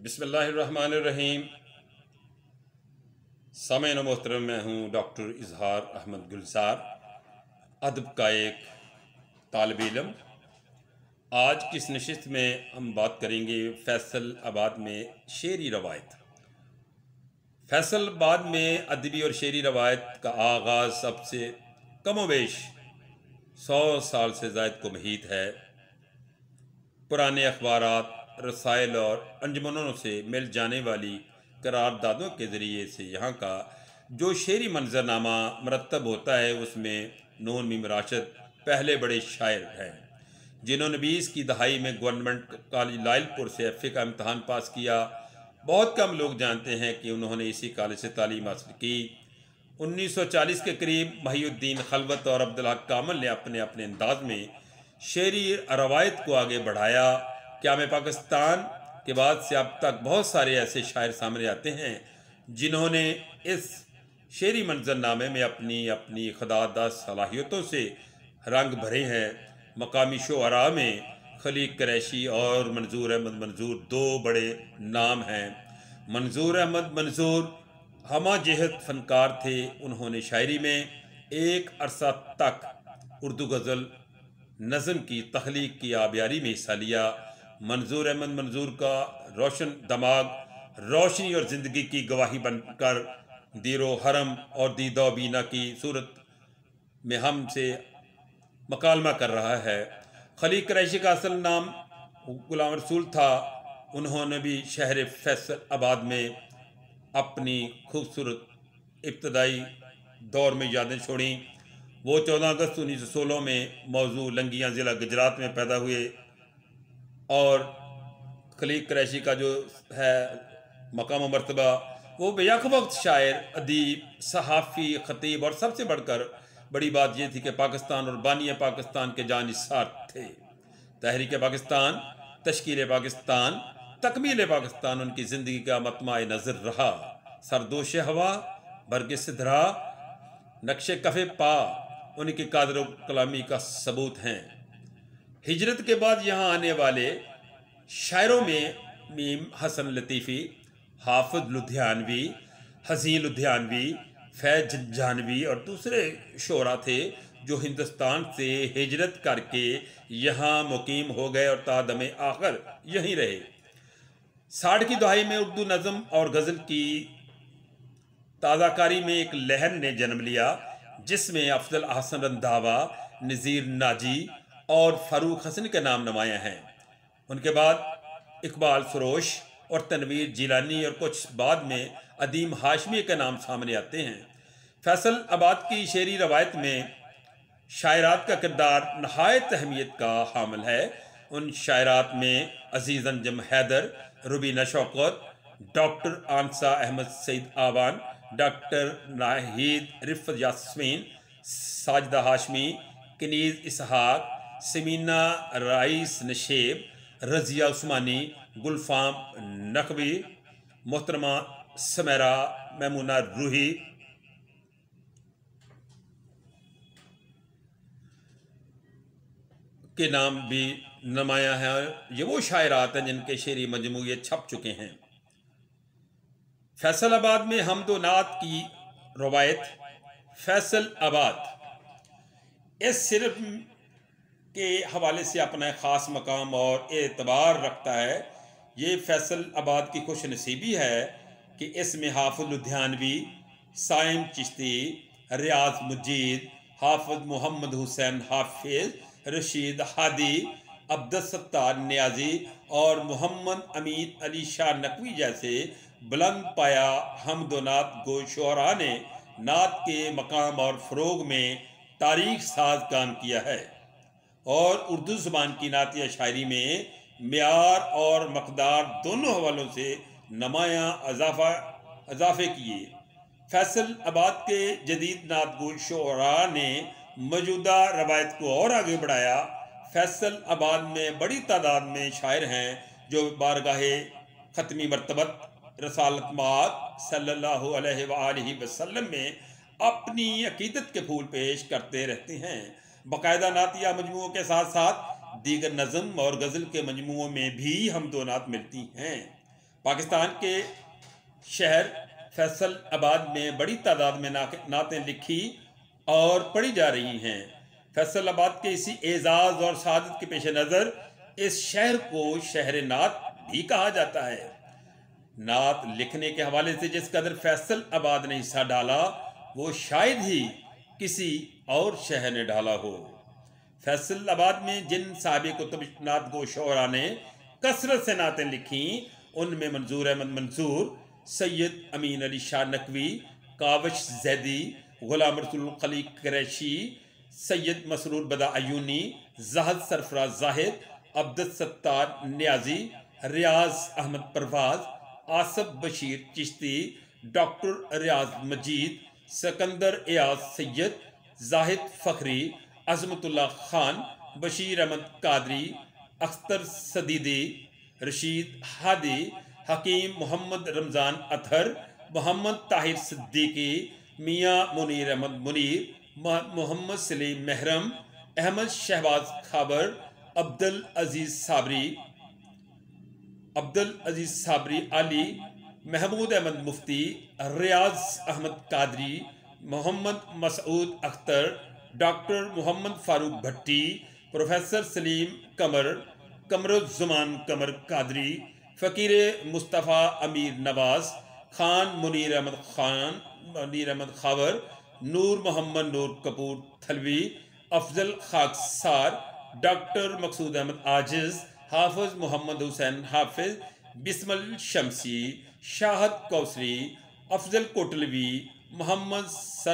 बिस्मिल्लाहिर्रहमानिर्रहीम। सामईन मोहतरम, मैं हूँ डॉक्टर इजहार अहमद गुलजार, अदब का एक तालिब इल्म। आज की इस नशिस्त में हम बात करेंगे फैसलाबाद में शेरी रवायत। फैसलाबाद में अदबी और शेरी रवायत का आगाज़ सबसे कमोवेश 100 साल से ज़ायद को महीत है। पुराने अखबारात, रसायल और अंजुमनों से मिल जाने वाली करारदादों के ज़रिए से यहाँ का जो शेरी मंजरनामा मरतब होता है, उसमें नून मीम राशिद पहले बड़े शायर हैं, जिन्होंने 20 की दहाई में गवर्नमेंट कॉलेज लायलपुर से एफ.ए. का इम्तहान पास किया। बहुत कम लोग जानते हैं कि उन्होंने इसी कॉलेज से तालीम हासिल की। 1940 के करीब महिउद्दीन खलवत और अब्दुल हक कामल ने अपने अपने अंदाज में शेरी रवायत को आगे बढ़ाया। क्या में पाकिस्तान के बाद से अब तक बहुत सारे ऐसे शायर सामने आते हैं जिन्होंने इस शेरी मंजरनामे में अपनी अपनी खुदादा सलाहियतों से रंग भरे हैं। मकामी शुअरा में खलीक कुरैशी और मंजूर अहमद मंजूर दो बड़े नाम हैं। मंजूर अहमद मंजूर हमा जहत फनकार थे। उन्होंने शायरी में एक अरसा तक उर्दू गज़ल नज़म की तख्लीक की आबियारी में हिस्सा लिया। मंजूर अहमद मंजूर का रोशन दिमाग रोशनी और ज़िंदगी की गवाही बनकर दीरो हरम और दीदो बीना की सूरत में हमसे मकालमा कर रहा है। खलीक कुरैशी का असल नाम गुलाम रसूल था। उन्होंने भी शहर फैसलाबाद में अपनी खूबसूरत इब्तदाई दौर में यादें छोड़ी। वो 14 अगस्त 1916 में मौजू लंगियाँ ज़िला गुजरात में पैदा हुए और खलीक कुरैशी का जो है मकाम मर्तबा, वो बेयक वक्त शायर, अदीब, सहाफ़ी, ख़तीब और सबसे बढ़कर बड़ी बात यह थी कि पाकिस्तान और बानिया पाकिस्तान के जानिसार थे। तहरीक पाकिस्तान, तश्कील पाकिस्तान, तकमील पाकिस्तान उनकी ज़िंदगी का मतमाए नज़र रहा। सरदोश हवा, बरग सिदरा, नक्शे कफ़े पा उनकी कादर कलामी का सबूत हैं। हिजरत के बाद यहाँ आने वाले शायरों में मीम हसन लतीफ़ी, हाफिज लुधियानवी, हसीन लुधियानवी, फैज जानवी और दूसरे शोरा थे जो हिंदुस्तान से हिजरत करके यहाँ मुकीम हो गए और तादम आखिर यहीं रहे। 60 की दहाई में उर्दू नज़म और गज़ल की ताज़ाकारी में एक लहर ने जन्म लिया, जिसमें अफजल अहसन रंधावा, नज़ीर नाजी और फ़ारूक हसन के नाम नुमायाँ हैं। उनके बाद इकबाल फरोश और तनवीर जिलानी और कुछ बाद में अदीम हाशमी के नाम सामने आते हैं। फैसलाबाद की शेरी रवायत में शायरात का किरदार नहायत अहमियत का हामिल है। उन शायरात में अजीज़ अंजम हैदर, रुबीना शौकत, डॉक्टर आनसा अहमद सईद आवान, डॉक्टर नाहिद रिफ़त यास्मीन, साजिदा हाशमी, कनीज़ इसहाक, समीना राइस नशेब, रज़िया उस्मानी, गुलफाम नकवी, मोहतरमा समैरा, मैमूना रूही के नाम भी नुमायाँ हैं। ये वो शायरात हैं जिनके शेरी मजमूए छप चुके हैं। फैसलाबाद में हमदो नात की रवायत। फैसलाबाद इस सिर्फ के हवाले से अपना ख़ास मकाम और एतबार रखता है। ये फैसलाबाद की खुश नसीबी है कि इसमें हाफिज लुधियानवी, साइम चिश्ती, रियाज मुजीद, हाफिज मोहम्मद हुसैन हाफिज, रशीद हादी, अब्दुलसत्तार नियाजी और मोहम्मद अमीन अली शाह नकवी जैसे बुलंद पाया हमदोनात गो शोरा ने नात के मकाम और फ़रोग में तारीख साज काम किया है और उर्दू ज़ुबान की नातिया शायरी में म्यार और मकदार दोनों हवालों से नुमायाँ इजाफ़े किए। फैसलाबाद के जदीद नात गो शोरा ने मौजूदा रवायत को और आगे बढ़ाया। फैसलाबाद में बड़ी तादाद में शायर हैं जो बारगाहे ख़त्मी मरतबत रसालत मात सल्लल्लाहु अलैहि वसल्लम में अपनी अकीदत के फूल पेश करते रहते हैं। बाकायदा नातिया मजमुओं के साथ साथ दीगर नज़म और गज़ल के मजमुओं में भी हमदो नात मिलती हैं। पाकिस्तान के शहर फैसलाबाद में बड़ी तादाद में नातें लिखी और पढ़ी जा रही हैं। फैसलाबाद के इसी एजाज और शहादत के पेश नज़र इस शहर को शहर नात भी कहा जाता है। नात लिखने के हवाले से जिस कदर फैसलाबाद ने हिस्सा डाला वो शायद ही किसी और शहर ने डाला हो। फैसलाबाद में जिन साहब कुतुब नात गो शोरा ने कसरत से नातें लिखी उनमें मंजूर अहमद मंसूर, सैयद अमीन अली शाह नकवी, कावश जैदी, गुलाम रसूल खली कुरैशी, सैयद मसरूर बदा अयूनी, ज़ाहद सरफराज जाहिद, अब्दुल सत्तार नियाजी, रियाज अहमद परवाज, आसफ बशीर चिश्ती, डॉक्टर रियाज मजीद, सिकंदर एयाज सैयद, जाहिद फखरी, अजमतुल्ला खान, बशीर अहमद कादरी, अख्तर सदीदी, रशीद हादी, हकीम मोहम्मद रमज़ान अतहर, मोहम्मद ताहिर सिद्दीकी, मियाँ मुनीर अहमद मुनीर, मोहम्मद सलीम महरम, अहमद शहबाज खाबर, अब्दुल अजीज साबरी अली, महमूद अहमद मुफ्ती, रियाज अहमद कादरी, मोहम्मद मसूद अख्तर, डॉक्टर मोहम्मद फारूक भट्टी, प्रोफेसर सलीम कमरुज़्ज़मान कमर कादरी, फ़कीर मुस्तफ़ा अमीर नवाज खान, मुनीर अहमद खावर, नूर मोहम्मद नूर कपूर थलवी, अफजल खाकसार, डॉक्टर मकसूद अहमद आजिज़, हाफिज मोहम्मद हुसैन हाफिज, बिस्मिल शमसी, शाहद कौसरी, अफजल कोटलवी, मोहम्मद सर